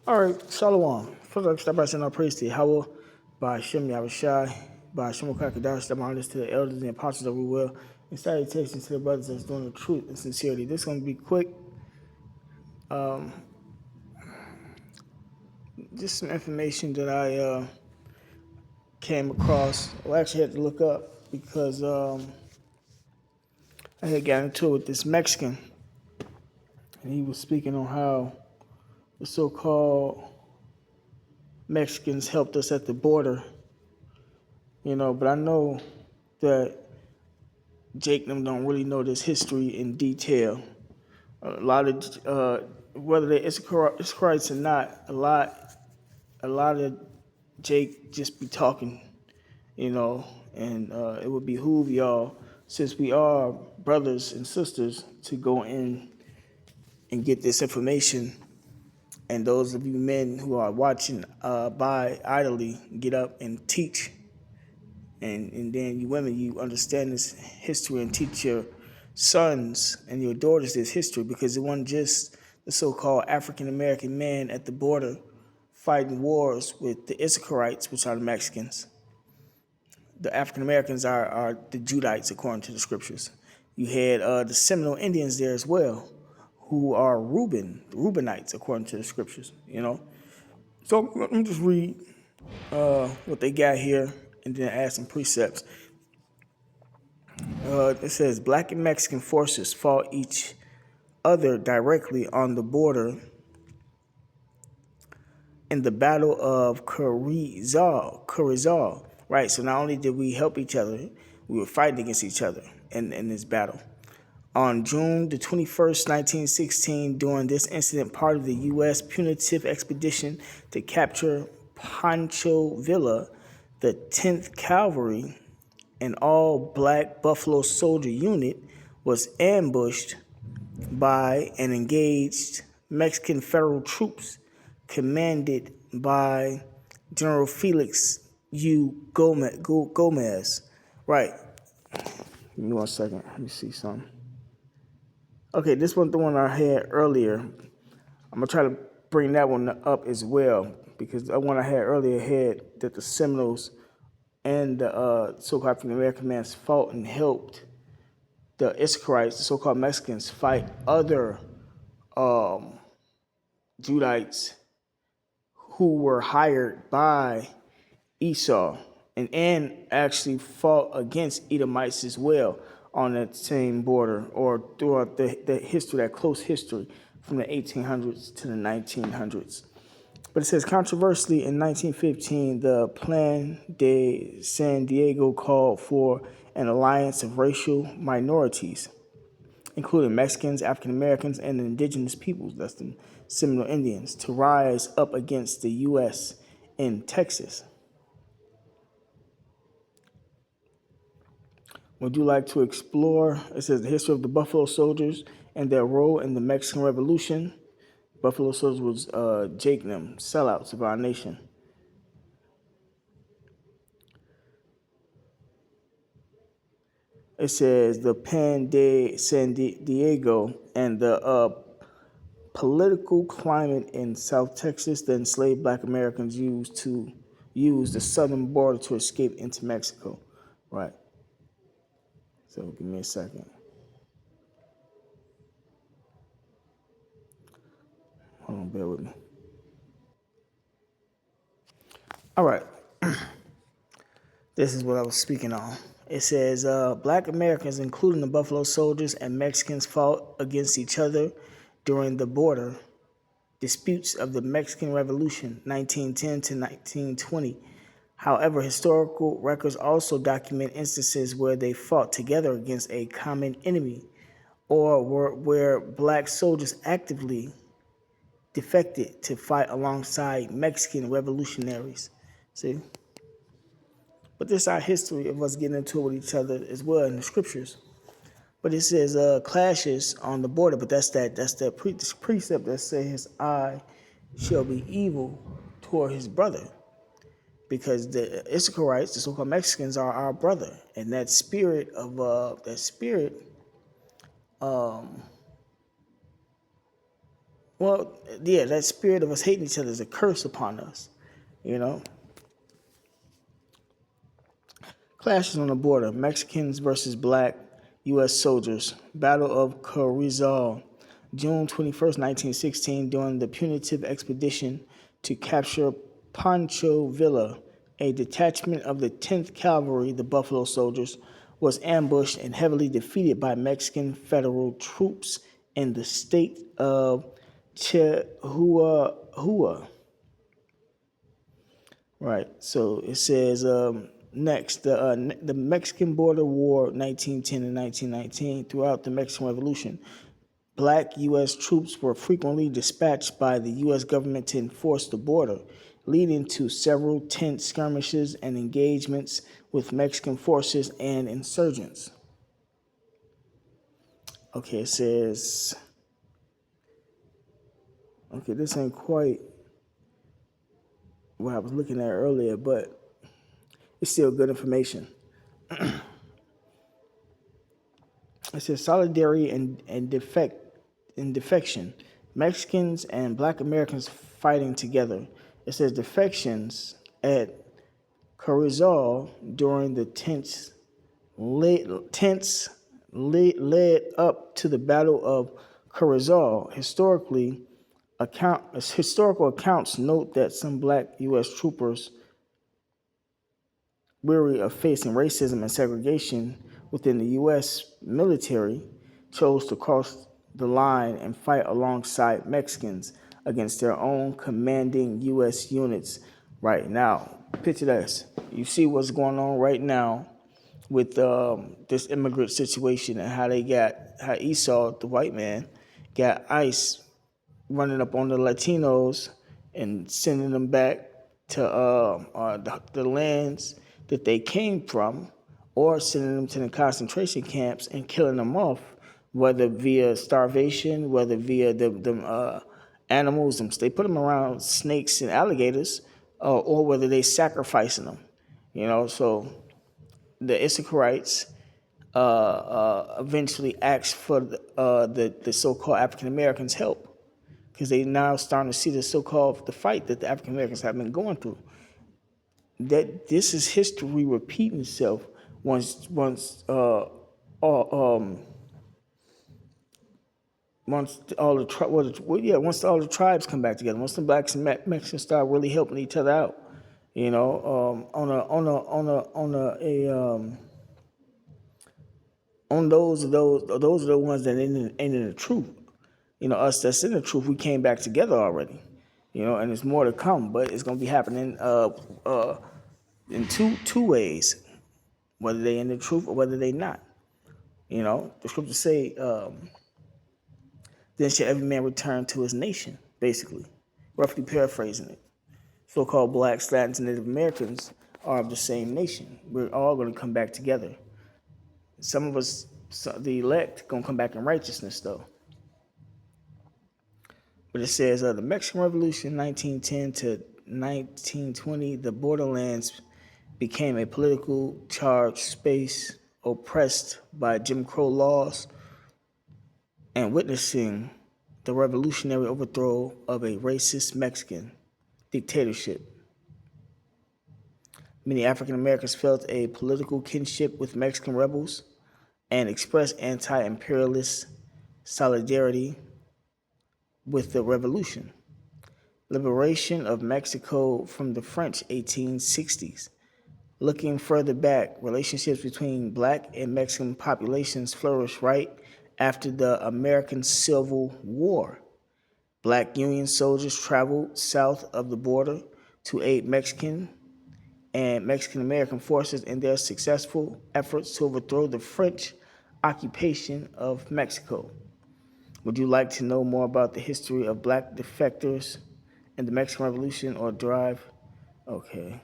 All right, Shalom. First, I start by saying our praise to Yahweh, by Shem Yahushai, by Shem Kakadash, the honors to the elders and apostles of the will, and salutations to the brothers that's doing the truth and sincerity. This is going to be quick. Just some information that I came across. Well, I actually had to look up because I had gotten into it with this Mexican, and he was speaking on how the so-called Mexicans helped us at the border, but I know that Jake and them don't really know this history in detail. A lot of whether they're Israelites or not, a lot of Jake just be talking, and it would behoove y'all, since we are brothers and sisters, to go in and get this information. And those of you men who are watching by idly, get up and teach. And then you women, you understand this history and teach your sons and your daughters this history, because it wasn't just the so-called African-American man at the border fighting wars with the Issacharites, which are the Mexicans. The African-Americans are the Judites, according to the scriptures. You had the Seminole Indians there as well, who are Reubenites, according to the scriptures. So let me just read what they got here and then add some precepts. It says Black and Mexican forces fought each other directly on the border in the Battle of Carrizal. Right, so not only did we help each other, we were fighting against each other in this battle. On June the 21st, 1916, during this incident, part of the U.S. punitive expedition to capture Pancho Villa, the 10th Cavalry, an all-black Buffalo Soldier unit, was ambushed by and engaged Mexican federal troops commanded by General Felix U. Gomez. Right. Give me 1 second. Let me see something. Okay, this one, the one I had earlier. I'm going to try to bring that one up as well, because the one I had earlier had that the Seminoles and the so-called African-American men fought and helped the Issacharites, the so-called Mexicans, fight other Judites who were hired by Esau and actually fought against Edomites as well on that same border, or throughout the history, that close history from the 1800s to the 1900s. But it says, controversially, in 1915, the Plan de San Diego called for an alliance of racial minorities, including Mexicans, African Americans, and indigenous peoples, that's the Seminole Indians, to rise up against the U.S. in Texas. Would you like to explore, it says, the history of the Buffalo Soldiers and their role in the Mexican Revolution? Buffalo Soldiers was Jake and them, sellouts of our nation. It says the Pan de San Diego and the political climate in South Texas that enslaved Black Americans used to use the southern border to escape into Mexico. Right. So give me a second. Hold on, bear with me. All right. This is what I was speaking on. It says Black Americans, including the Buffalo Soldiers and Mexicans, fought against each other during the border disputes of the Mexican Revolution, 1910 to 1920. However, historical records also document instances where they fought together against a common enemy, or where Black soldiers actively defected to fight alongside Mexican revolutionaries. See? But this is our history of us getting into it with each other as well in the scriptures. But it says clashes on the border, but that's that precept that says his eye shall be evil toward his brother. Because the Issacharites, the so-called Mexicans, are our brother. And that spirit Well, yeah, that spirit of us hating each other is a curse upon us, you know. Clashes on the border: Mexicans versus black U.S. soldiers. Battle of Carrizal, June 21st, 1916, during the punitive expedition to capture Pancho Villa. A detachment of the 10th Cavalry, the Buffalo Soldiers, was ambushed and heavily defeated by Mexican federal troops in the state of Chihuahua. Right. So it says next the Mexican Border War 1910 and 1919. Throughout the Mexican Revolution, black U.S. troops were frequently dispatched by the U.S. government to enforce the border, leading to several tense skirmishes and engagements with Mexican forces and insurgents. Okay, it says, okay, this ain't quite what I was looking at earlier, but it's still good information. It says solidarity and defection. Mexicans and black Americans fighting together. It says defections at Carrizal during the led up to the Battle of Carrizal. Historical accounts note that some black U.S. troopers, weary of facing racism and segregation within the U.S. military, chose to cross the line and fight alongside Mexicans against their own commanding U.S. units. Right now, picture this. You see what's going on right now with this immigrant situation and how Esau, the white man, got ICE running up on the Latinos and sending them back to the lands that they came from, or sending them to the concentration camps and killing them off, whether via starvation, whether via the animals, they put them around snakes and alligators, or whether they sacrificing them. So the Issacharites eventually asked for the so-called African Americans' help, because they now starting to see the fight that the African Americans have been going through. That this is history repeating itself once once all the tribes come back together, once the blacks and Mexicans start really helping each other out, on those are the ones that ain't in the truth. Us that's in the truth, we came back together already. And there's more to come, but it's gonna be happening in two ways, whether they in the truth or whether they not. The scriptures say, then shall every man return to his nation, basically, roughly paraphrasing it. So-called blacks, Latins, and Native Americans are of the same nation. We're all going to come back together. Some of us, the elect, going to come back in righteousness, though. But it says the Mexican Revolution, 1910 to 1920, the borderlands became a political charged space oppressed by Jim Crow laws and witnessing the revolutionary overthrow of a racist Mexican dictatorship. Many African Americans felt a political kinship with Mexican rebels and expressed anti-imperialist solidarity with the revolution. Liberation of Mexico from the French 1860s. Looking further back, relationships between black and Mexican populations flourished right after the American Civil War. Black Union soldiers traveled south of the border to aid Mexican and Mexican-American forces in their successful efforts to overthrow the French occupation of Mexico. Would you like to know more about the history of black defectors and the Mexican Revolution or drive? Okay.